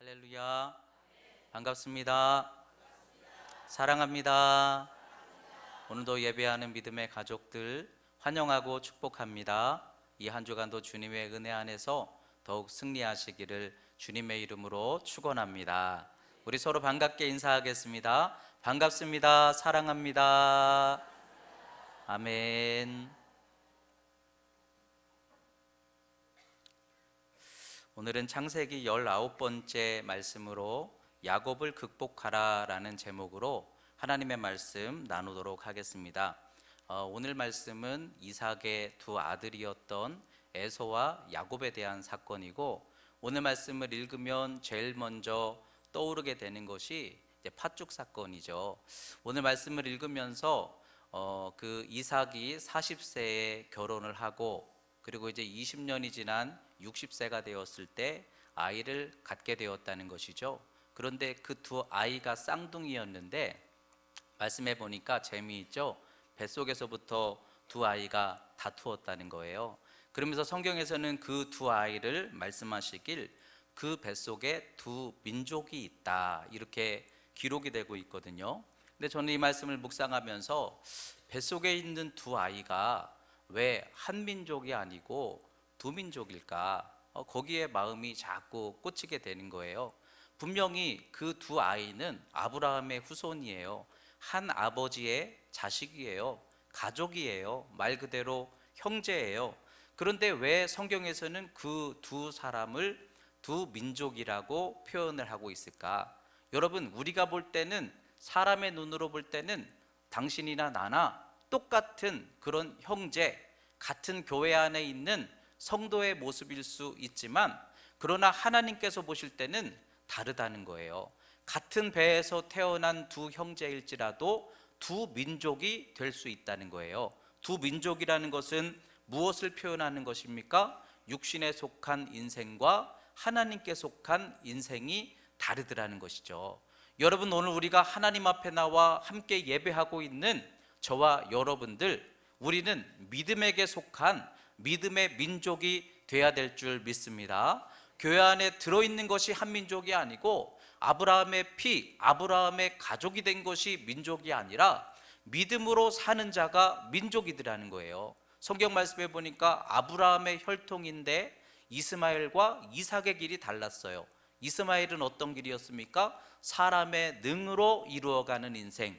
할렐루야. 반갑습니다. 사랑합니다. 오늘도 예배하는 믿음의 가족들 환영하고 축복합니다. 이 한 주간도 주님의 은혜 안에서 더욱 승리하시기를 주님의 이름으로 축원합니다. 우리 서로 반갑게 인사하겠습니다. 반갑습니다. 사랑합니다. 아멘. 오늘은 창세기 19번째 말씀으로 야곱을 극복하라 라는 제목으로 하나님의 말씀 나누도록 하겠습니다. 오늘 말씀은 이삭의 두 아들이었던 에서와 야곱에 대한 사건이고, 오늘 말씀을 읽으면 제일 먼저 떠오르게 되는 것이 이제 팥죽 사건이죠. 오늘 말씀을 읽으면서 그 이삭이 40세에 결혼을 하고, 그리고 이제 20년이 지난 60세가 되었을 때 아이를 갖게 되었다는 것이죠. 그런데 그 두 아이가 쌍둥이였는데 말씀해 보니까 재미있죠. 뱃속에서부터 두 아이가 다투었다는 거예요. 그러면서 성경에서는 그 두 아이를 말씀하시길 그 뱃속에 두 민족이 있다, 이렇게 기록이 되고 있거든요. 근데 저는 이 말씀을 묵상하면서 뱃속에 있는 두 아이가 왜 한 민족이 아니고 두 민족일까? 거기에 마음이 자꾸 꽂히게 되는 거예요. 분명히 그 두 아이는 아브라함의 후손이에요. 한 아버지의 자식이에요. 가족이에요. 말 그대로 형제예요. 그런데 왜 성경에서는 그 두 사람을 두 민족이라고 표현을 하고 있을까? 여러분, 우리가 볼 때는, 사람의 눈으로 볼 때는 당신이나 나나 똑같은 그런 형제, 같은 교회 안에 있는 성도의 모습일 수 있지만, 그러나 하나님께서 보실 때는 다르다는 거예요. 같은 배에서 태어난 두 형제일지라도 두 민족이 될 수 있다는 거예요. 두 민족이라는 것은 무엇을 표현하는 것입니까? 육신에 속한 인생과 하나님께 속한 인생이 다르더라는 것이죠. 여러분, 오늘 우리가 하나님 앞에 나와 함께 예배하고 있는 저와 여러분들, 우리는 믿음에게 속한 믿음의 민족이 돼야 될 줄 믿습니다. 교회 안에 들어있는 것이 한 민족이 아니고 아브라함의 피, 아브라함의 가족이 된 것이 민족이 아니라 믿음으로 사는 자가 민족이더라는 거예요. 성경 말씀에 보니까 아브라함의 혈통인데 이스마엘과 이삭의 길이 달랐어요. 이스마엘은 어떤 길이었습니까? 사람의 능으로 이루어가는 인생.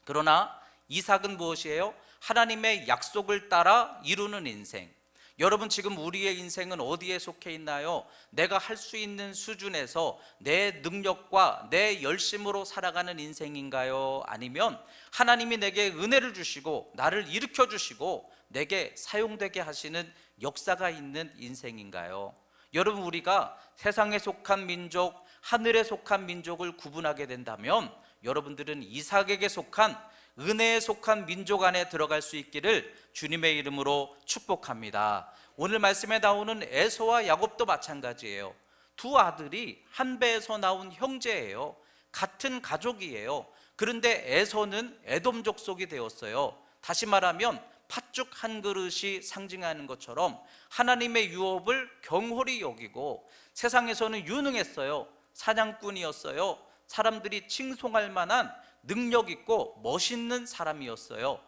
그러나 이삭은 무엇이에요? 하나님의 약속을 따라 이루는 인생. 여러분, 지금 우리의 인생은 어디에 속해 있나요? 내가 할 수 있는 수준에서 내 능력과 내 열심으로 살아가는 인생인가요? 아니면 하나님이 내게 은혜를 주시고 나를 일으켜 주시고 내게 사용되게 하시는 역사가 있는 인생인가요? 여러분, 우리가 세상에 속한 민족, 하늘에 속한 민족을 구분하게 된다면 여러분들은 이삭에게 속한, 은혜에 속한 민족 안에 들어갈 수 있기를 주님의 이름으로 축복합니다. 오늘 말씀에 나오는 에서와 야곱도 마찬가지예요. 두 아들이 한 배에서 나온 형제예요. 같은 가족이에요. 그런데 에서는 에돔 족속이 되었어요. 다시 말하면 팥죽 한 그릇이 상징하는 것처럼 하나님의 유업을 경홀히 여기고, 세상에서는 유능했어요. 사냥꾼이었어요. 사람들이 칭송할 만한 능력 있고 멋있는 사람이었어요.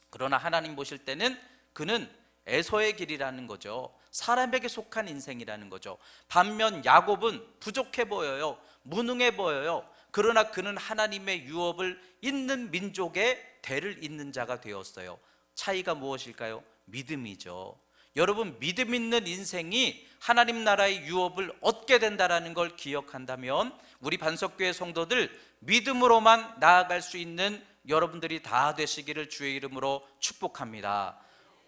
그러나 하나님 보실 때는 그는 에서의 길이라는 거죠. 사람에게 속한 인생이라는 거죠. 반면 야곱은 부족해 보여요. 무능해 보여요. 그러나 그는 하나님의 유업을 잇는 민족의 대를 잇는 자가 되었어요. 차이가 무엇일까요? 믿음이죠. 여러분, 믿음 있는 인생이 하나님 나라의 유업을 얻게 된다는 걸 기억한다면 우리 반석교회 성도들 믿음으로만 나아갈 수 있는 여러분들이 다 되시기를 주의 이름으로 축복합니다.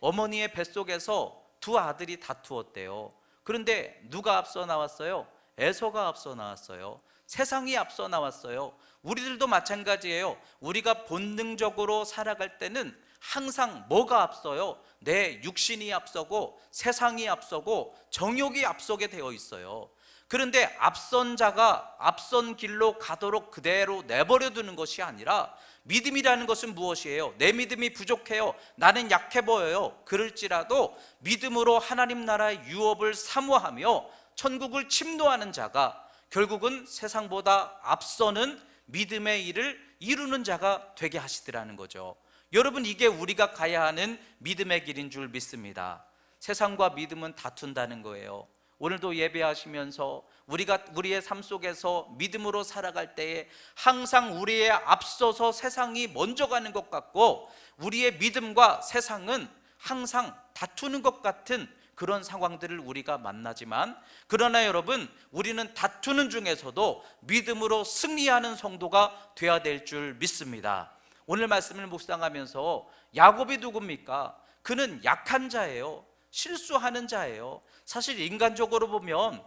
어머니의 뱃속에서 두 아들이 다투었대요. 그런데 누가 앞서 나왔어요? 에서가 앞서 나왔어요. 세상이 앞서 나왔어요. 우리들도 마찬가지예요. 우리가 본능적으로 살아갈 때는 항상 뭐가 앞서요? 내 육신이 앞서고 세상이 앞서고 정욕이 앞서게 되어 있어요. 그런데 앞선 자가 앞선 길로 가도록 그대로 내버려 두는 것이 아니라, 믿음이라는 것은 무엇이에요? 내 믿음이 부족해요. 나는 약해 보여요. 그럴지라도 믿음으로 하나님 나라의 유업을 사모하며 천국을 침노하는 자가 결국은 세상보다 앞서는 믿음의 일을 이루는 자가 되게 하시더라는 거죠. 여러분, 이게 우리가 가야 하는 믿음의 길인 줄 믿습니다. 세상과 믿음은 다툰다는 거예요. 오늘도 예배하시면서 우리의 삶 속에서 믿음으로 살아갈 때에 항상 우리의 앞서서 세상이 먼저 가는 것 같고, 우리의 믿음과 세상은 항상 다투는 것 같은 그런 상황들을 우리가 만나지만, 그러나 여러분, 우리는 다투는 중에서도 믿음으로 승리하는 성도가 되어야 될 줄 믿습니다. 오늘 말씀을 묵상하면서 야곱이 누굽니까? 그는 약한 자예요. 실수하는 자예요. 사실 인간적으로 보면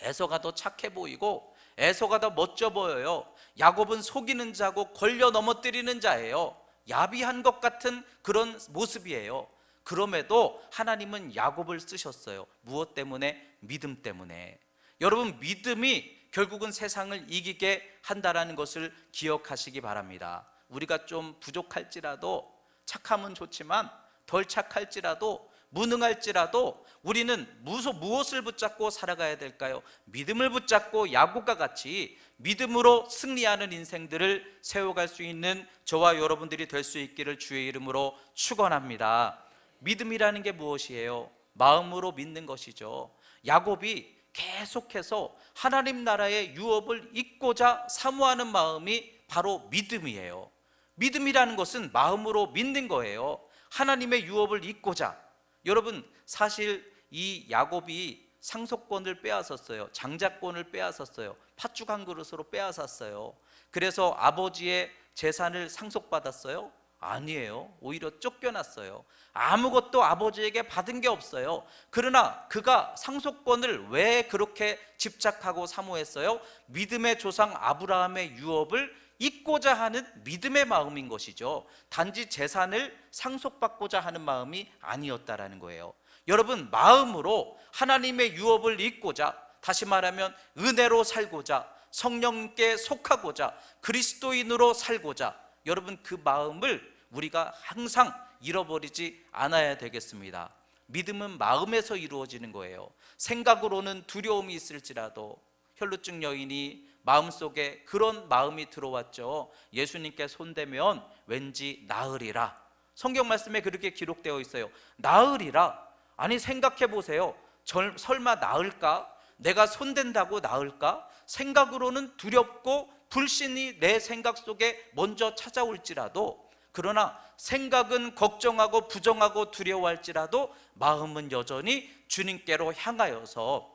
에서가 더 착해 보이고 에서가 더 멋져 보여요. 야곱은 속이는 자고 걸려 넘어뜨리는 자예요. 야비한 것 같은 그런 모습이에요. 그럼에도 하나님은 야곱을 쓰셨어요. 무엇 때문에? 믿음 때문에. 여러분, 믿음이 결국은 세상을 이기게 한다라는 것을 기억하시기 바랍니다. 우리가 좀 부족할지라도, 착하면 좋지만 덜 착할지라도, 무능할지라도 우리는 무엇을 붙잡고 살아가야 될까요? 믿음을 붙잡고 야곱과 같이 믿음으로 승리하는 인생들을 세워갈 수 있는 저와 여러분들이 될 수 있기를 주의 이름으로 축원합니다. 믿음이라는 게 무엇이에요? 마음으로 믿는 것이죠. 야곱이 계속해서 하나님 나라의 유업을 잇고자 사모하는 마음이 바로 믿음이에요. 믿음이라는 것은 마음으로 믿는 거예요. 하나님의 유업을 잇고자. 여러분, 사실 이 야곱이 상속권을 빼앗았어요. 장자권을 빼앗았어요. 팥죽 한 그릇으로 빼앗았어요. 그래서 아버지의 재산을 상속받았어요? 아니에요. 오히려 쫓겨났어요. 아무것도 아버지에게 받은 게 없어요. 그러나 그가 상속권을 왜 그렇게 집착하고 사모했어요? 믿음의 조상 아브라함의 유업을 잇고자 하는 믿음의 마음인 것이죠. 단지 재산을 상속받고자 하는 마음이 아니었다라는 거예요. 여러분, 마음으로 하나님의 유업을 잇고자, 다시 말하면 은혜로 살고자, 성령께 속하고자, 그리스도인으로 살고자, 여러분, 그 마음을 우리가 항상 잃어버리지 않아야 되겠습니다. 믿음은 마음에서 이루어지는 거예요. 생각으로는 두려움이 있을지라도, 혈루증 여인이 마음속에 그런 마음이 들어왔죠. 예수님께 손대면 왠지 나으리라. 성경 말씀에 그렇게 기록되어 있어요. 나으리라. 아니, 생각해 보세요. 설마 나을까? 내가 손댄다고 나을까? 생각으로는 두렵고 불신이 내 생각 속에 먼저 찾아올지라도, 그러나 생각은 걱정하고 부정하고 두려워할지라도 마음은 여전히 주님께로 향하여서,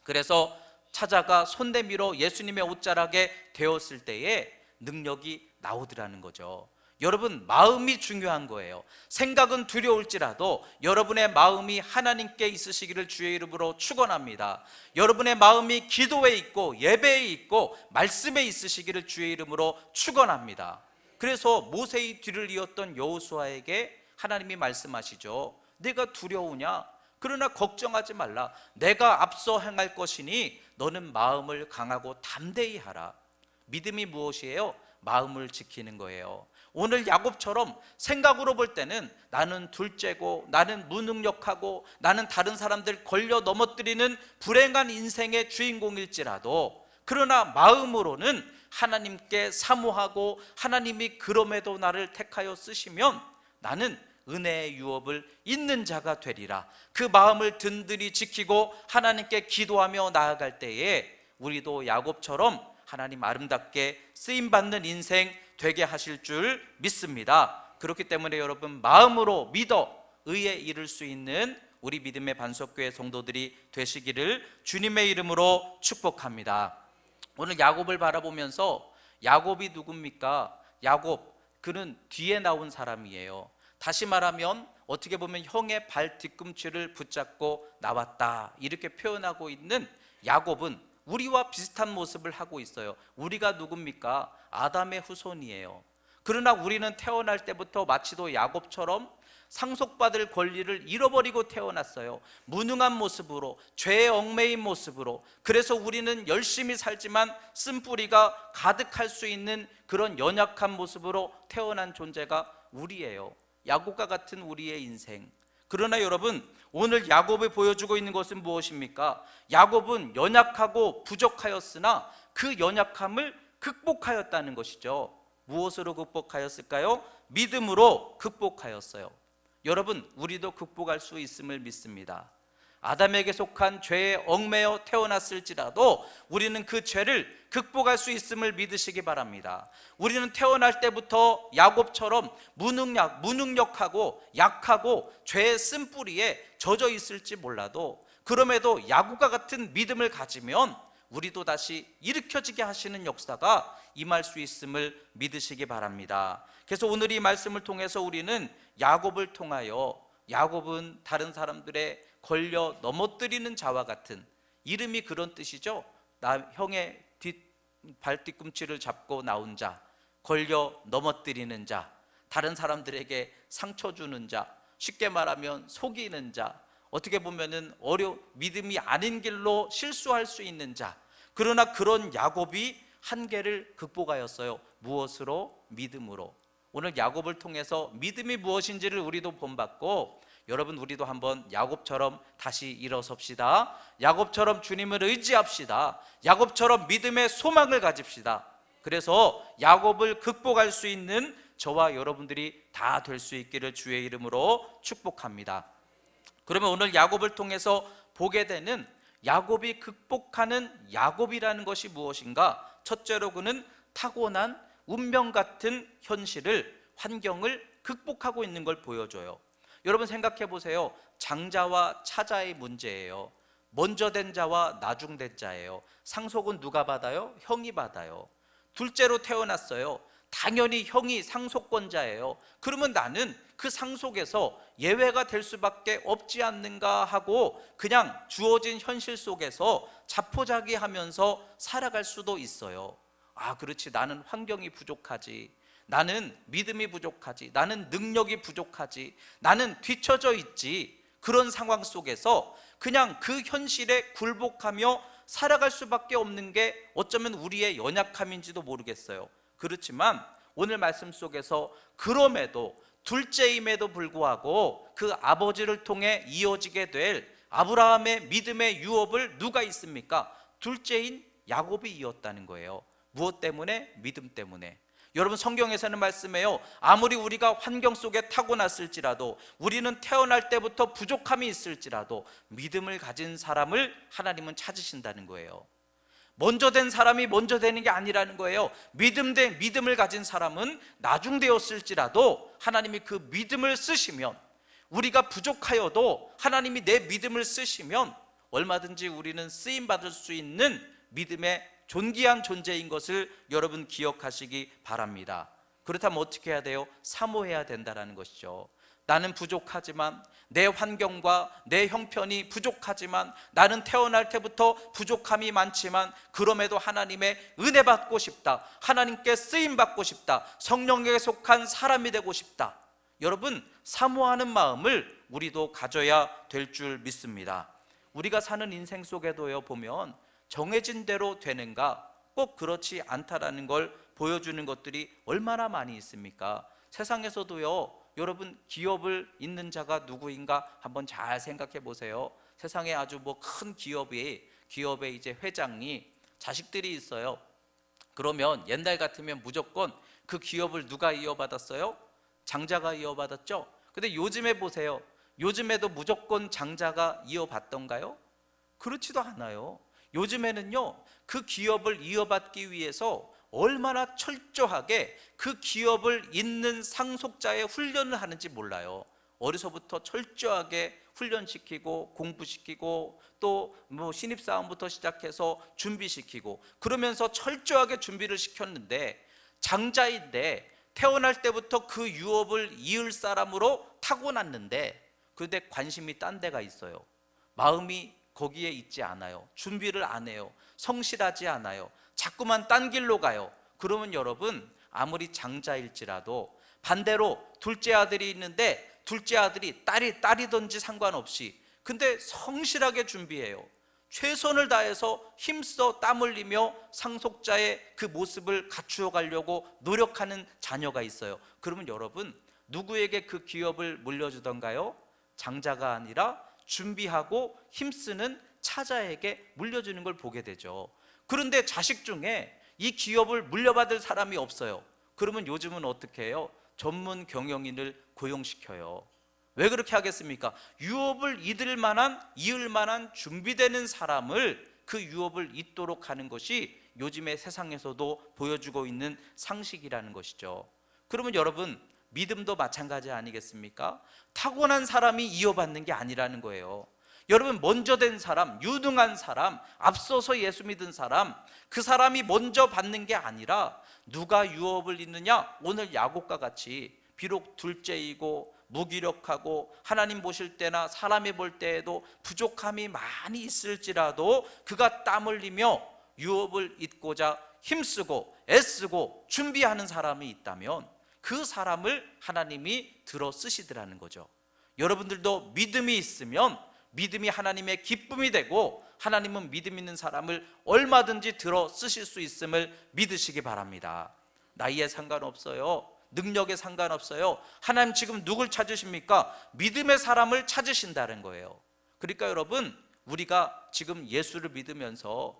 그래서 찾아가 손내밀어 예수님의 옷자락에 대었을 때에 능력이 나오더라는 거죠. 여러분, 마음이 중요한 거예요. 생각은 두려울지라도 여러분의 마음이 하나님께 있으시기를 주의 이름으로 축원합니다. 여러분의 마음이 기도에 있고 예배에 있고 말씀에 있으시기를 주의 이름으로 축원합니다. 그래서 모세의 뒤를 이었던 여호수아에게 하나님이 말씀하시죠. 네가 두려우냐? 그러나 걱정하지 말라. 내가 앞서 행할 것이니 너는 마음을 강하고 담대히 하라. 믿음이 무엇이에요? 마음을 지키는 거예요. 오늘 야곱처럼 생각으로 볼 때는 나는 둘째고, 나는 무능력하고, 나는 다른 사람들 걸려 넘어뜨리는 불행한 인생의 주인공일지라도, 그러나 마음으로는 하나님께 사모하고 하나님이 그럼에도 나를 택하여 쓰시면 나는 은혜의 유업을 잇는 자가 되리라. 그 마음을 든든히 지키고 하나님께 기도하며 나아갈 때에 우리도 야곱처럼 하나님 아름답게 쓰임받는 인생 되게 하실 줄 믿습니다. 그렇기 때문에 여러분, 마음으로 믿어 의에 이를 수 있는 우리 믿음의 반석교회 성도들이 되시기를 주님의 이름으로 축복합니다. 오늘 야곱을 바라보면서, 야곱이 누굽니까? 야곱, 그는 뒤에 나온 사람이에요. 다시 말하면 어떻게 보면 형의 발 뒤꿈치를 붙잡고 나왔다, 이렇게 표현하고 있는 야곱은 우리와 비슷한 모습을 하고 있어요. 우리가 누굽니까? 아담의 후손이에요. 그러나 우리는 태어날 때부터 마치도 야곱처럼 상속받을 권리를 잃어버리고 태어났어요. 무능한 모습으로, 죄에 얽매인 모습으로. 그래서 우리는 열심히 살지만 쓴뿌리가 가득할 수 있는 그런 연약한 모습으로 태어난 존재가 우리예요. 야곱과 같은 우리의 인생. 그러나 여러분, 오늘 야곱이 보여주고 있는 것은 무엇입니까? 야곱은 연약하고 부족하였으나 그 연약함을 극복하였다는 것이죠. 무엇으로 극복하였을까요? 믿음으로 극복하였어요. 여러분, 우리도 극복할 수 있음을 믿습니다. 아담에게 속한 죄에 얽매여 태어났을지라도 우리는 그 죄를 극복할 수 있음을 믿으시기 바랍니다. 우리는 태어날 때부터 야곱처럼 무능력하고 약하고 죄의 쓴뿌리에 젖어 있을지 몰라도, 그럼에도 야곱과 같은 믿음을 가지면 우리도 다시 일으켜지게 하시는 역사가 임할 수 있음을 믿으시기 바랍니다. 그래서 오늘 이 말씀을 통해서 우리는 야곱을 통하여, 야곱은 다른 사람들의 걸려 넘어뜨리는 자와 같은, 이름이 그런 뜻이죠. 나 형의 발뒤꿈치를 잡고 나온 자, 걸려 넘어뜨리는 자, 다른 사람들에게 상처 주는 자, 쉽게 말하면 속이는 자, 어떻게 보면은 믿음이 아닌 길로 실수할 수 있는 자. 그러나 그런 야곱이 한계를 극복하였어요. 무엇으로? 믿음으로. 오늘 야곱을 통해서 믿음이 무엇인지를 우리도 본받고, 여러분, 우리도 한번 야곱처럼 다시 일어섭시다. 야곱처럼 주님을 의지합시다. 야곱처럼 믿음의 소망을 가집시다. 그래서 야곱을 극복할 수 있는 저와 여러분들이 다 될 수 있기를 주의 이름으로 축복합니다. 그러면 오늘 야곱을 통해서 보게 되는 야곱이 극복하는 야곱이라는 것이 무엇인가? 첫째로 그는 타고난 운명 같은 현실을, 환경을 극복하고 있는 걸 보여줘요. 여러분 생각해 보세요. 장자와 차자의 문제예요. 먼저 된 자와 나중된 자예요. 상속은 누가 받아요? 형이 받아요. 둘째로 태어났어요. 당연히 형이 상속권자예요. 그러면 나는 그 상속에서 예외가 될 수밖에 없지 않는가 하고 그냥 주어진 현실 속에서 자포자기하면서 살아갈 수도 있어요. 아, 그렇지, 나는 환경이 부족하지, 나는 믿음이 부족하지, 나는 능력이 부족하지, 나는 뒤처져 있지. 그런 상황 속에서 그냥 그 현실에 굴복하며 살아갈 수밖에 없는 게 어쩌면 우리의 연약함인지도 모르겠어요. 그렇지만 오늘 말씀 속에서 그럼에도, 둘째임에도 불구하고 그 아버지를 통해 이어지게 될 아브라함의 믿음의 유업을 누가 있습니까? 둘째인 야곱이 이었다는 거예요. 무엇 때문에? 믿음 때문에. 여러분, 성경에서는 말씀해요. 아무리 우리가 환경 속에 타고났을지라도, 우리는 태어날 때부터 부족함이 있을지라도 믿음을 가진 사람을 하나님은 찾으신다는 거예요. 먼저 된 사람이 먼저 되는 게 아니라는 거예요. 믿음을 가진 사람은 나중되었을지라도 하나님이 그 믿음을 쓰시면, 우리가 부족하여도 하나님이 내 믿음을 쓰시면 얼마든지 우리는 쓰임받을 수 있는 믿음의 존귀한 존재인 것을 여러분 기억하시기 바랍니다. 그렇다면 어떻게 해야 돼요? 사모해야 된다는 것이죠. 나는 부족하지만, 내 환경과 내 형편이 부족하지만, 나는 태어날 때부터 부족함이 많지만 그럼에도 하나님의 은혜 받고 싶다, 하나님께 쓰임 받고 싶다, 성령에게 속한 사람이 되고 싶다. 여러분, 사모하는 마음을 우리도 가져야 될 줄 믿습니다. 우리가 사는 인생 속에도요, 보면 정해진 대로 되는가? 꼭 그렇지 않다라는 걸 보여주는 것들이 얼마나 많이 있습니까? 세상에서도요, 여러분, 기업을 잇는 자가 누구인가 한번 잘 생각해 보세요. 세상에 아주 큰 기업의 이제 회장이 자식들이 있어요. 그러면 옛날 같으면 무조건 그 기업을 누가 이어받았어요? 장자가 이어받았죠. 근데 요즘에 보세요. 요즘에도 무조건 장자가 이어받던가요? 그렇지도 않아요. 요즘에는요, 그 기업을 이어받기 위해서 얼마나 철저하게 그 기업을 잇는 상속자의 훈련을 하는지 몰라요. 어려서부터 철저하게 훈련시키고 공부시키고 또 신입사원부터 시작해서 준비시키고 그러면서 철저하게 준비를 시켰는데, 장자인데 태어날 때부터 그 유업을 이을 사람으로 타고났는데, 그런데 관심이 딴 데가 있어요. 마음이 거기에 있지 않아요. 준비를 안 해요. 성실하지 않아요. 자꾸만 딴 길로 가요. 그러면 여러분, 아무리 장자일지라도 반대로 둘째 아들이 있는데, 둘째 아들이 딸이든지 상관없이 근데 성실하게 준비해요. 최선을 다해서 힘써 땀 흘리며 상속자의 그 모습을 갖추어 가려고 노력하는 자녀가 있어요. 그러면 여러분, 누구에게 그 기업을 물려주던가요? 장자가 아니라 준비하고 힘쓰는 차자에게 물려주는 걸 보게 되죠. 그런데 자식 중에 이 기업을 물려받을 사람이 없어요. 그러면 요즘은 어떻게 해요? 전문 경영인을 고용시켜요. 왜 그렇게 하겠습니까? 유업을 이을 만한 준비되는 사람을 그 유업을 잇도록 하는 것이 요즘의 세상에서도 보여주고 있는 상식이라는 것이죠. 그러면 여러분, 믿음도 마찬가지 아니겠습니까? 타고난 사람이 이어받는 게 아니라는 거예요. 여러분, 먼저 된 사람, 유능한 사람, 앞서서 예수 믿은 사람, 그 사람이 먼저 받는 게 아니라 누가 유업을 잇느냐? 오늘 야곱과 같이 비록 둘째이고 무기력하고 하나님 보실 때나 사람이 볼 때에도 부족함이 많이 있을지라도 그가 땀 흘리며 유업을 잇고자 힘쓰고 애쓰고 준비하는 사람이 있다면 그 사람을 하나님이 들어 쓰시더라는 거죠. 여러분들도 믿음이 있으면 믿음이 하나님의 기쁨이 되고 하나님은 믿음 있는 사람을 얼마든지 들어 쓰실 수 있음을 믿으시기 바랍니다. 나이에 상관없어요. 능력에 상관없어요. 하나님 지금 누굴 찾으십니까? 믿음의 사람을 찾으신다는 거예요. 그러니까 여러분, 우리가 지금 예수를 믿으면서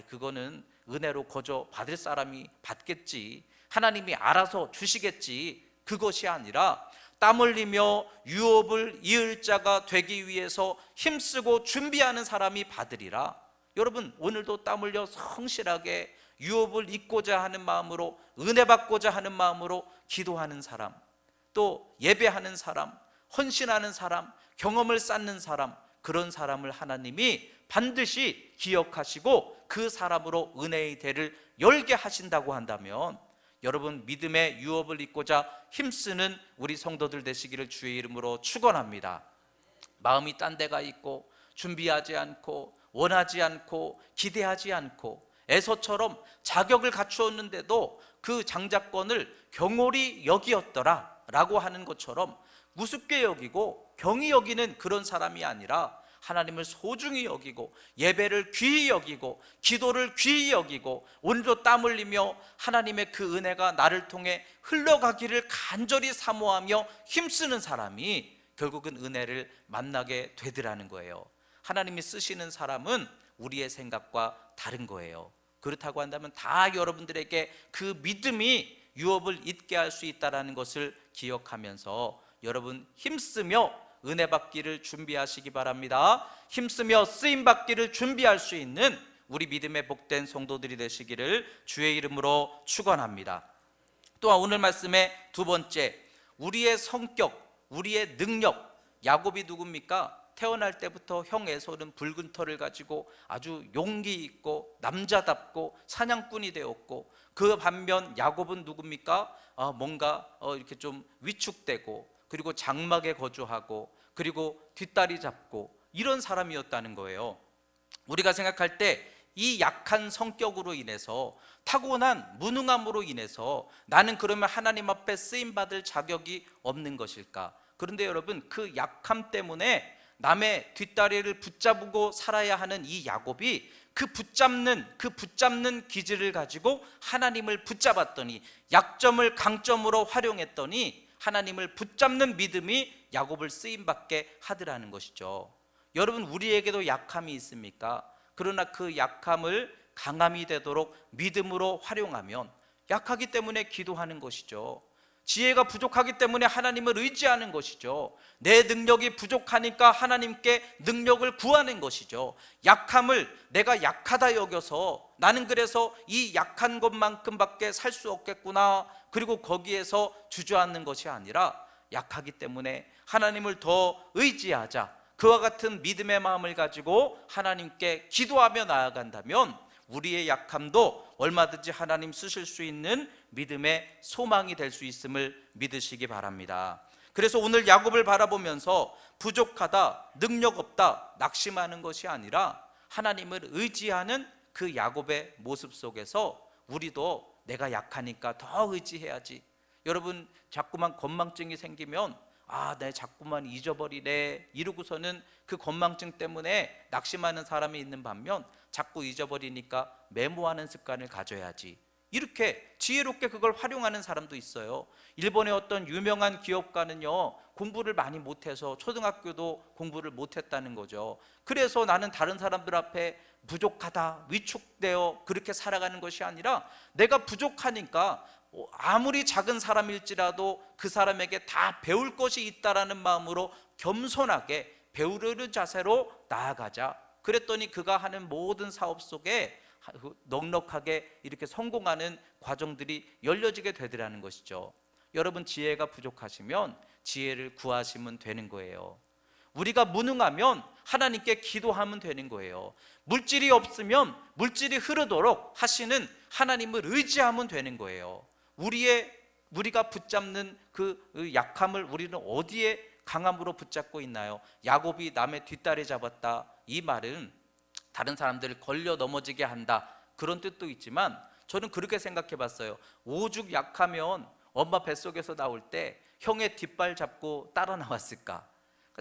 그거는 은혜로 거저 받을 사람이 받겠지, 하나님이 알아서 주시겠지, 그것이 아니라 땀 흘리며 유업을 이을 자가 되기 위해서 힘쓰고 준비하는 사람이 받으리라. 여러분, 오늘도 땀 흘려 성실하게 유업을 잇고자 하는 마음으로, 은혜 받고자 하는 마음으로 기도하는 사람, 또 예배하는 사람, 헌신하는 사람, 경험을 쌓는 사람, 그런 사람을 하나님이 반드시 기억하시고 그 사람으로 은혜의 대를 열게 하신다고 한다면, 여러분, 믿음의 유업을 잇고자 힘쓰는 우리 성도들 되시기를 주의 이름으로 축원합니다. 마음이 딴 데가 있고 준비하지 않고 원하지 않고 기대하지 않고 에서처럼 자격을 갖추었는데도 그 장자권을 경홀히 여기었더라 라고 하는 것처럼 우습게 여기고 경히 여기는 그런 사람이 아니라 하나님을 소중히 여기고 예배를 귀히 여기고 기도를 귀히 여기고 오늘도 땀 흘리며 하나님의 그 은혜가 나를 통해 흘러가기를 간절히 사모하며 힘쓰는 사람이 결국은 은혜를 만나게 되더라는 거예요. 하나님이 쓰시는 사람은 우리의 생각과 다른 거예요. 그렇다고 한다면 다 여러분들에게 그 믿음이 유업을 잇게 할 수 있다는 것을 기억하면서 여러분, 힘쓰며 은혜 받기를 준비하시기 바랍니다. 힘쓰며 쓰임 받기를 준비할 수 있는 우리 믿음의 복된 성도들이 되시기를 주의 이름으로 축원합니다. 또한 오늘 말씀의 두 번째, 우리의 성격, 우리의 능력. 야곱이 누굽니까? 태어날 때부터 형 에서는 붉은 털을 가지고 아주 용기 있고 남자답고 사냥꾼이 되었고, 그 반면 야곱은 누굽니까? 뭔가 이렇게 좀 위축되고, 그리고 장막에 거주하고, 그리고 뒷다리 잡고, 이런 사람이었다는 거예요. 우리가 생각할 때 이 약한 성격으로 인해서, 타고난 무능함으로 인해서 나는 그러면 하나님 앞에 쓰임받을 자격이 없는 것일까? 그런데 여러분, 그 약함 때문에 남의 뒷다리를 붙잡고 살아야 하는 이 야곱이 그 붙잡는 기질을 가지고 하나님을 붙잡았더니, 약점을 강점으로 활용했더니 하나님을 붙잡는 믿음이 야곱을 쓰임받게 하더라는 것이죠. 여러분, 우리에게도 약함이 있습니까? 그러나 그 약함을 강함이 되도록 믿음으로 활용하면, 약하기 때문에 기도하는 것이죠. 지혜가 부족하기 때문에 하나님을 의지하는 것이죠. 내 능력이 부족하니까 하나님께 능력을 구하는 것이죠. 약함을 내가 약하다 여겨서 나는 그래서 이 약한 것만큼밖에 살 수 없겠구나, 그리고 거기에서 주저앉는 것이 아니라 약하기 때문에 하나님을 더 의지하자, 그와 같은 믿음의 마음을 가지고 하나님께 기도하며 나아간다면 우리의 약함도 얼마든지 하나님 쓰실 수 있는 믿음의 소망이 될 수 있음을 믿으시기 바랍니다. 그래서 오늘 야곱을 바라보면서 부족하다, 능력 없다, 낙심하는 것이 아니라 하나님을 의지하는 그 야곱의 모습 속에서 우리도 내가 약하니까 더 의지해야지. 여러분, 자꾸만 건망증이 생기면 내 자꾸만 잊어버리네 이러고서는 그 건망증 때문에 낙심하는 사람이 있는 반면, 자꾸 잊어버리니까 메모하는 습관을 가져야지, 이렇게 지혜롭게 그걸 활용하는 사람도 있어요. 일본의 어떤 유명한 기업가는요, 공부를 많이 못해서 초등학교도 공부를 못했다는 거죠. 그래서 나는 다른 사람들 앞에 부족하다, 위축되어 그렇게 살아가는 것이 아니라 내가 부족하니까 아무리 작은 사람일지라도 그 사람에게 다 배울 것이 있다라는 마음으로 겸손하게 배우려는 자세로 나아가자. 그랬더니 그가 하는 모든 사업 속에 넉넉하게 이렇게 성공하는 과정들이 열려지게 되더라는 것이죠. 여러분, 지혜가 부족하시면 지혜를 구하시면 되는 거예요. 우리가 무능하면 하나님께 기도하면 되는 거예요. 물질이 없으면 물질이 흐르도록 하시는 하나님을 의지하면 되는 거예요. 우리가 붙잡는 그 약함을 우리는 어디에 강함으로 붙잡고 있나요? 야곱이 남의 뒷다리 잡았다, 이 말은 다른 사람들을 걸려 넘어지게 한다, 그런 뜻도 있지만 저는 그렇게 생각해 봤어요. 오죽 약하면 엄마 뱃속에서 나올 때 형의 뒷발 잡고 따라 나왔을까?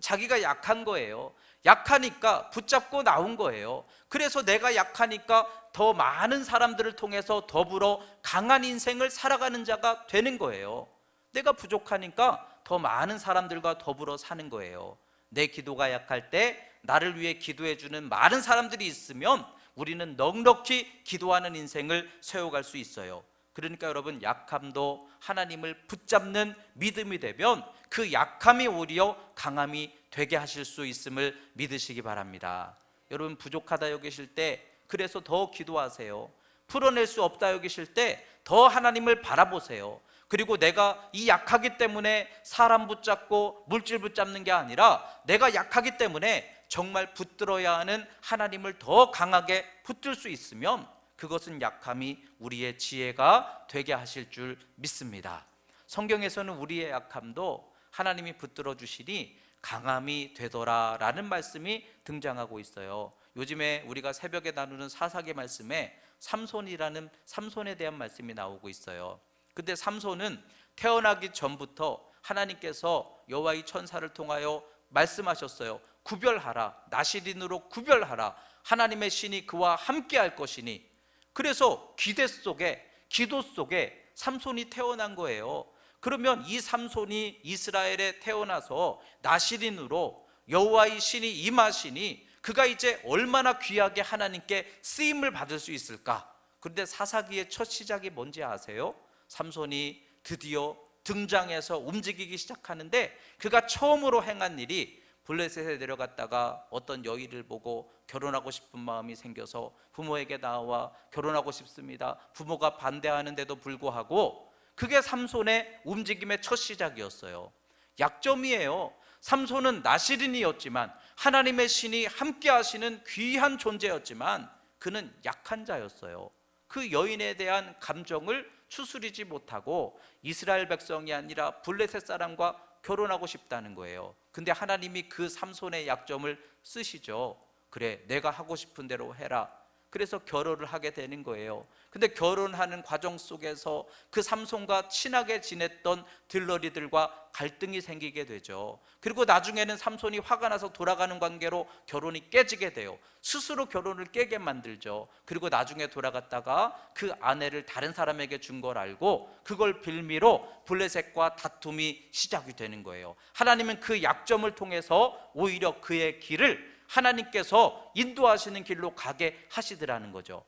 자기가 약한 거예요. 약하니까 붙잡고 나온 거예요. 그래서 내가 약하니까 더 많은 사람들을 통해서 더불어 강한 인생을 살아가는 자가 되는 거예요. 내가 부족하니까 더 많은 사람들과 더불어 사는 거예요. 내 기도가 약할 때 나를 위해 기도해 주는 많은 사람들이 있으면 우리는 넉넉히 기도하는 인생을 세워갈 수 있어요. 그러니까 여러분, 약함도 하나님을 붙잡는 믿음이 되면 그 약함이 오히려 강함이 되게 하실 수 있음을 믿으시기 바랍니다. 여러분, 부족하다 여기실 때 그래서 더 기도하세요. 풀어낼 수 없다 여기실 때 더 하나님을 바라보세요. 그리고 내가 이 약하기 때문에 사람 붙잡고 물질 붙잡는 게 아니라 내가 약하기 때문에 정말 붙들어야 하는 하나님을 더 강하게 붙들 수 있으면 그것은 약함이 우리의 지혜가 되게 하실 줄 믿습니다. 성경에서는 우리의 약함도 하나님이 붙들어 주시니 강함이 되더라 라는 말씀이 등장하고 있어요. 요즘에 우리가 새벽에 나누는 사사기 말씀에 삼손에 대한 말씀이 나오고 있어요. 근데 삼손은 태어나기 전부터 하나님께서 여호와의 천사를 통하여 말씀하셨어요. 구별하라, 나시린으로 구별하라, 하나님의 신이 그와 함께 할 것이니. 그래서 기도 속에 삼손이 태어난 거예요. 그러면 이 삼손이 이스라엘에 태어나서 나시린으로 여호와의 신이 임하시니 그가 이제 얼마나 귀하게 하나님께 쓰임을 받을 수 있을까? 그런데 사사기의 첫 시작이 뭔지 아세요? 삼손이 드디어 등장해서 움직이기 시작하는데 그가 처음으로 행한 일이 블레셋에 내려갔다가 어떤 여인을 보고 결혼하고 싶은 마음이 생겨서 부모에게 나와 결혼하고 싶습니다. 부모가 반대하는데도 불구하고 그게 삼손의 움직임의 첫 시작이었어요. 약점이에요. 삼손은 나시린이었지만 하나님의 신이 함께 하시는 귀한 존재였지만 그는 약한 자였어요. 그 여인에 대한 감정을 추스리지 못하고 이스라엘 백성이 아니라 블레셋 사람과 결혼하고 싶다는 거예요. 근데 하나님이 그 삼손의 약점을 쓰시죠. 그래, 내가 하고 싶은 대로 해라. 그래서 결혼을 하게 되는 거예요. 근데 결혼하는 과정 속에서 그 삼손과 친하게 지냈던 들러리들과 갈등이 생기게 되죠. 그리고 나중에는 삼손이 화가 나서 돌아가는 관계로 결혼이 깨지게 돼요. 스스로 결혼을 깨게 만들죠. 그리고 나중에 돌아갔다가 그 아내를 다른 사람에게 준 걸 알고 그걸 빌미로 블레셋과 다툼이 시작이 되는 거예요. 하나님은 그 약점을 통해서 오히려 그의 길을 하나님께서 인도하시는 길로 가게 하시더라는 거죠.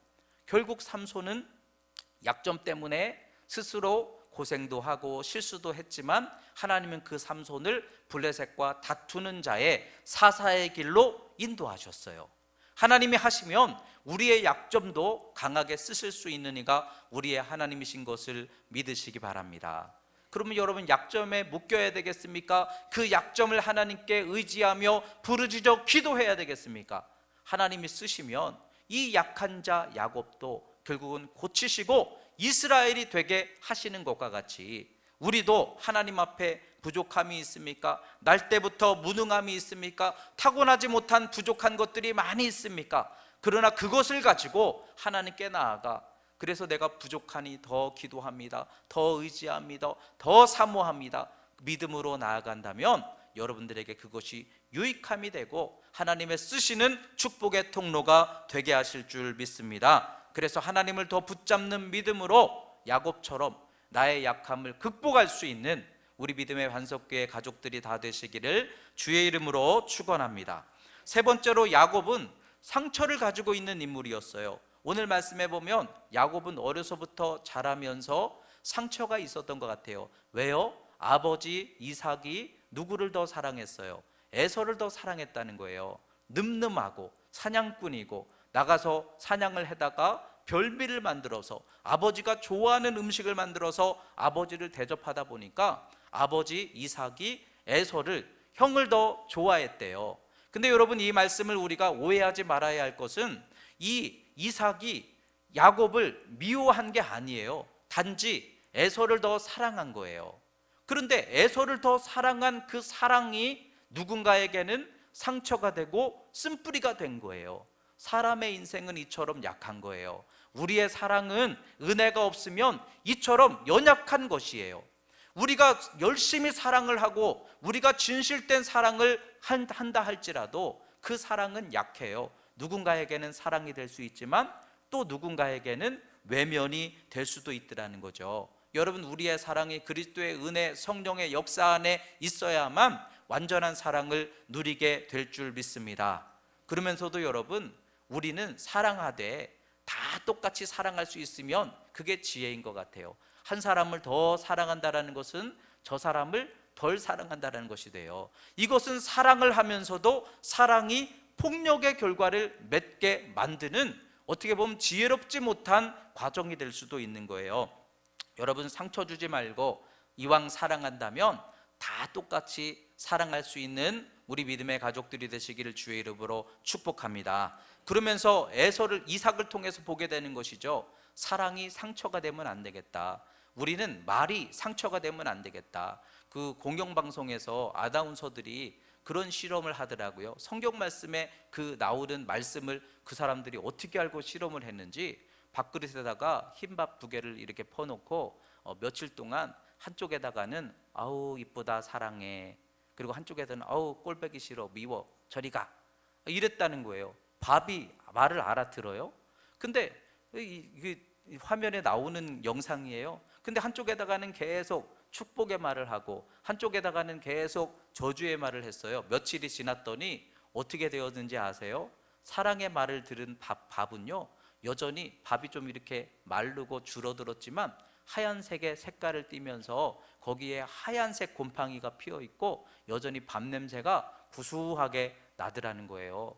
결국 삼손은 약점 때문에 스스로 고생도 하고 실수도 했지만 하나님은 그 삼손을 블레셋과 다투는 자의 사사의 길로 인도하셨어요. 하나님이 하시면 우리의 약점도 강하게 쓰실 수 있는 이가 우리의 하나님이신 것을 믿으시기 바랍니다. 그러면 여러분, 약점에 묶여야 되겠습니까? 그 약점을 하나님께 의지하며 부르짖어 기도해야 되겠습니까? 하나님이 쓰시면 이 약한 자 야곱도 결국은 고치시고 이스라엘이 되게 하시는 것과 같이 우리도 하나님 앞에 부족함이 있습니까? 날 때부터 무능함이 있습니까? 타고나지 못한 부족한 것들이 많이 있습니까? 그러나 그것을 가지고 하나님께 나아가, 그래서 내가 부족하니 더 기도합니다, 더 의지합니다, 더 사모합니다, 믿음으로 나아간다면 여러분들에게 그것이 유익함이 되고 하나님의 쓰시는 축복의 통로가 되게 하실 줄 믿습니다. 그래서 하나님을 더 붙잡는 믿음으로 야곱처럼 나의 약함을 극복할 수 있는 우리 믿음의 반석교회 가족들이 다 되시기를 주의 이름으로 축원합니다. 세 번째로 야곱은 상처를 가지고 있는 인물이었어요. 오늘 말씀해 보면 야곱은 어려서부터 자라면서 상처가 있었던 것 같아요. 왜요? 아버지 이삭이 누구를 더 사랑했어요? 에서를 더 사랑했다는 거예요. 늠름하고 사냥꾼이고 나가서 사냥을 하다가 별미를 만들어서 아버지가 좋아하는 음식을 만들어서 아버지를 대접하다 보니까 아버지 이삭이 에서를, 형을 더 좋아했대요. 근데 여러분, 이 말씀을 우리가 오해하지 말아야 할 것은 이 이삭이 야곱을 미워한 게 아니에요. 단지 에서를 더 사랑한 거예요. 그런데 에서를 더 사랑한 그 사랑이 누군가에게는 상처가 되고 쓴뿌리가 된 거예요. 사람의 인생은 이처럼 약한 거예요. 우리의 사랑은 은혜가 없으면 이처럼 연약한 것이에요. 우리가 열심히 사랑을 하고 우리가 진실된 사랑을 한다 할지라도 그 사랑은 약해요. 누군가에게는 사랑이 될 수 있지만 또 누군가에게는 외면이 될 수도 있더라는 거죠. 여러분, 우리의 사랑이 그리스도의 은혜, 성령의 역사 안에 있어야만 완전한 사랑을 누리게 될 줄 믿습니다. 그러면서도 여러분, 우리는 사랑하되 다 똑같이 사랑할 수 있으면 그게 지혜인 것 같아요. 한 사람을 더 사랑한다는 것은 저 사람을 덜 사랑한다는 것이 돼요. 이것은 사랑을 하면서도 사랑이 폭력의 결과를 맺게 만드는, 어떻게 보면 지혜롭지 못한 과정이 될 수도 있는 거예요. 여러분, 상처 주지 말고 이왕 사랑한다면 다 똑같이 사랑할 수 있는 우리 믿음의 가족들이 되시기를 주의 이름으로 축복합니다. 그러면서 에서를, 이삭을 통해서 보게 되는 것이죠. 사랑이 상처가 되면 안 되겠다. 우리는 말이 상처가 되면 안 되겠다. 그 공영방송에서 아나운서들이 그런 실험을 하더라고요. 성경 말씀에 그 나오는 말씀을 그 사람들이 어떻게 알고 실험을 했는지 밥그릇에다가 흰밥 2개를 이렇게 퍼놓고 며칠 동안 한쪽에다가는 아우 이쁘다 사랑해, 그리고 한쪽에다는 아우 꼴보기 싫어 미워 저리 가, 이랬다는 거예요. 밥이 말을 알아들어요? 근데 이 화면에 나오는 영상이에요. 근데 한쪽에다가는 계속 축복의 말을 하고 한쪽에다가는 계속 저주의 말을 했어요. 며칠이 지났더니 어떻게 되었는지 아세요? 사랑의 말을 들은 밥은요, 여전히 밥이 좀 이렇게 마르고 줄어들었지만 하얀색의 색깔을 띠면서 거기에 하얀색 곰팡이가 피어 있고 여전히 밥 냄새가 구수하게 나더라는 거예요.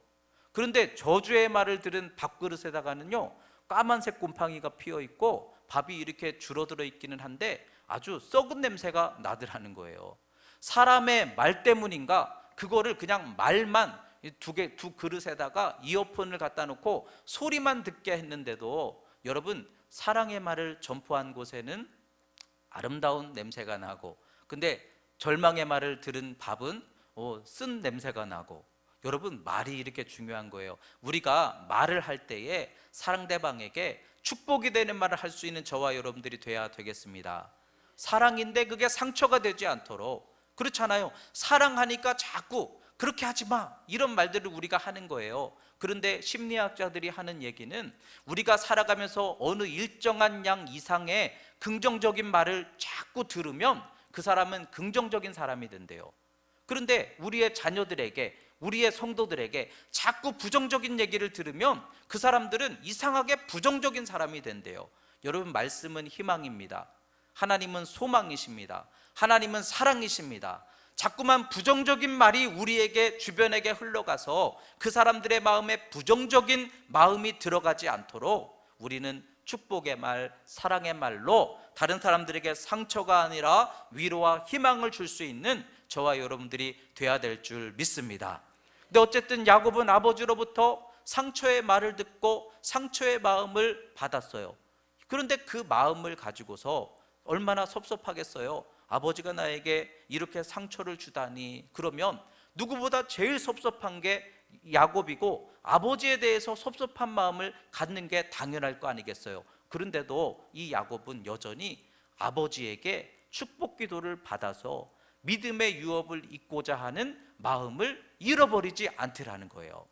그런데 저주의 말을 들은 밥그릇에다가는요, 까만색 곰팡이가 피어 있고 밥이 이렇게 줄어들어 있기는 한데 아주 썩은 냄새가 나더라는 거예요. 사람의 말 때문인가 그거를 그냥 말만 두 그릇에다가 이어폰을 갖다 놓고 소리만 듣게 했는데도 여러분, 사랑의 말을 전포한 곳에는 아름다운 냄새가 나고, 근데 절망의 말을 들은 밥은 쓴 냄새가 나고. 여러분, 말이 이렇게 중요한 거예요. 우리가 말을 할 때에 상대방에게 축복이 되는 말을 할 수 있는 저와 여러분들이 돼야 되겠습니다. 사랑인데 그게 상처가 되지 않도록. 그렇잖아요. 사랑하니까 자꾸 그렇게 하지 마, 이런 말들을 우리가 하는 거예요. 그런데 심리학자들이 하는 얘기는 우리가 살아가면서 어느 일정한 양 이상의 긍정적인 말을 자꾸 들으면 그 사람은 긍정적인 사람이 된대요. 그런데 우리의 자녀들에게, 우리의 성도들에게 자꾸 부정적인 얘기를 들으면 그 사람들은 이상하게 부정적인 사람이 된대요. 여러분, 말씀은 희망입니다. 하나님은 소망이십니다. 하나님은 사랑이십니다. 자꾸만 부정적인 말이 우리에게, 주변에게 흘러가서 그 사람들의 마음에 부정적인 마음이 들어가지 않도록 우리는 축복의 말, 사랑의 말로 다른 사람들에게 상처가 아니라 위로와 희망을 줄 수 있는 저와 여러분들이 돼야 될 줄 믿습니다. 근데 어쨌든 야곱은 아버지로부터 상처의 말을 듣고 상처의 마음을 받았어요. 그런데 그 마음을 가지고서 얼마나 섭섭하겠어요. 아버지가 나에게 이렇게 상처를 주다니. 그러면 누구보다 제일 섭섭한 게 야곱이고 아버지에 대해서 섭섭한 마음을 갖는 게 당연할 거 아니겠어요. 그런데도 이 야곱은 여전히 아버지에게 축복 기도를 받아서 믿음의 유업을 잇고자 하는 마음을 잃어버리지 않더라는 거예요.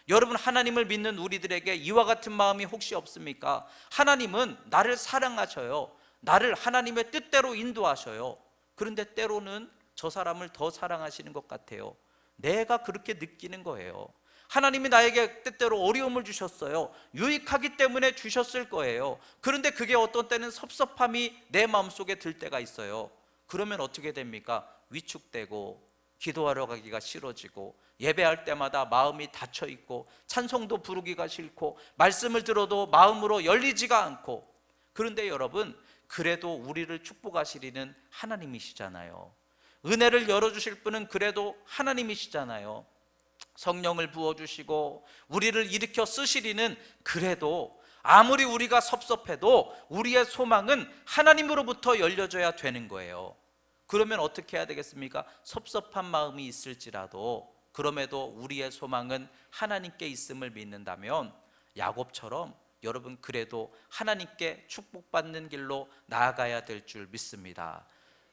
여러분, 하나님을 믿는 우리들에게 이와 같은 마음이 혹시 없습니까? 하나님은 나를 사랑하셔요. 나를 하나님의 뜻대로 인도하셔요. 그런데 때로는 저 사람을 더 사랑하시는 것 같아요. 내가 그렇게 느끼는 거예요. 하나님이 나에게 때때로 어려움을 주셨어요. 유익하기 때문에 주셨을 거예요. 그런데 그게 어떤 때는 섭섭함이 내 마음속에 들 때가 있어요. 그러면 어떻게 됩니까? 위축되고 기도하러 가기가 싫어지고 예배할 때마다 마음이 닫혀 있고 찬송도 부르기가 싫고 말씀을 들어도 마음으로 열리지가 않고. 그런데 여러분, 그래도 우리를 축복하시리는 하나님이시잖아요. 은혜를 열어주실 분은 그래도 하나님이시잖아요. 성령을 부어주시고 우리를 일으켜 쓰시리는 그래도 아무리 우리가 섭섭해도 우리의 소망은 하나님으로부터 열려져야 되는 거예요. 그러면 어떻게 해야 되겠습니까? 섭섭한 마음이 있을지라도 그럼에도 우리의 소망은 하나님께 있음을 믿는다면 야곱처럼 여러분, 그래도 하나님께 축복받는 길로 나아가야 될 줄 믿습니다.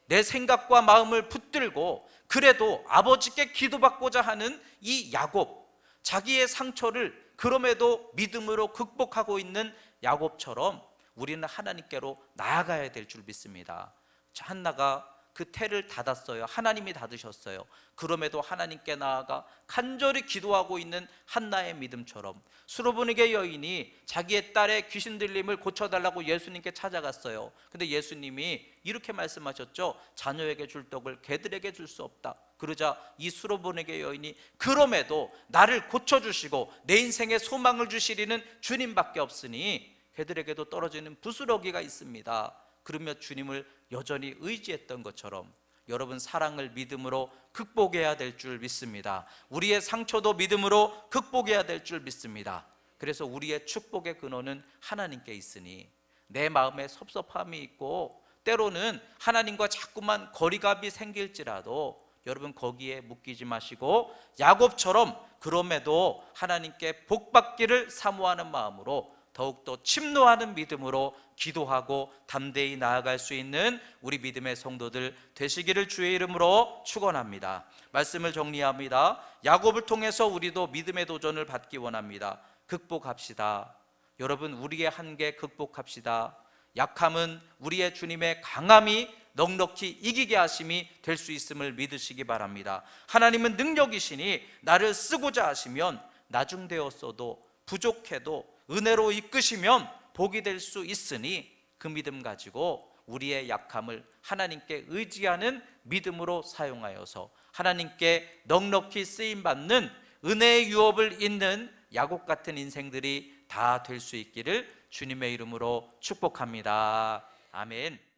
내 생각과 마음을 붙들고 그래도 아버지께 기도받고자 하는 이 야곱, 자기의 상처를 그럼에도 믿음으로 극복하고 있는 야곱처럼 우리는 하나님께로 나아가야 될 줄 믿습니다. 한나가 그 태를 닫았어요. 하나님이 닫으셨어요. 그럼에도 하나님께 나아가 간절히 기도하고 있는 한나의 믿음처럼 수로보니게 여인이 자기의 딸의 귀신 들림을 고쳐달라고 예수님께 찾아갔어요. 근데 예수님이 이렇게 말씀하셨죠. 자녀에게 줄 떡을 개들에게 줄 수 없다. 그러자 이 수로보니게 여인이 그럼에도 나를 고쳐주시고 내 인생에 소망을 주시리는 주님밖에 없으니 개들에게도 떨어지는 부스러기가 있습니다. 그러며 주님을 여전히 의지했던 것처럼 여러분, 사랑을 믿음으로 극복해야 될 줄 믿습니다. 우리의 상처도 믿음으로 극복해야 될 줄 믿습니다. 그래서 우리의 축복의 근원은 하나님께 있으니 내 마음에 섭섭함이 있고 때로는 하나님과 자꾸만 거리감이 생길지라도 여러분, 거기에 묶이지 마시고 야곱처럼 그럼에도 하나님께 복받기를 사모하는 마음으로 더욱더 침노하는 믿음으로 기도하고 담대히 나아갈 수 있는 우리 믿음의 성도들 되시기를 주의 이름으로 축원합니다. 말씀을 정리합니다. 야곱을 통해서 우리도 믿음의 도전을 받기 원합니다. 극복합시다. 여러분, 우리의 한계 극복합시다. 약함은 우리의 주님의 강함이 넉넉히 이기게 하심이 될 수 있음을 믿으시기 바랍니다. 하나님은 능력이시니 나를 쓰고자 하시면 나중되었어도 부족해도 은혜로 이끄시면 복이 될 수 있으니 그 믿음 가지고 우리의 약함을 하나님께 의지하는 믿음으로 사용하여서 하나님께 넉넉히 쓰임받는 은혜의 유업을 잇는 야곱 같은 인생들이 다 될 수 있기를 주님의 이름으로 축복합니다. 아멘.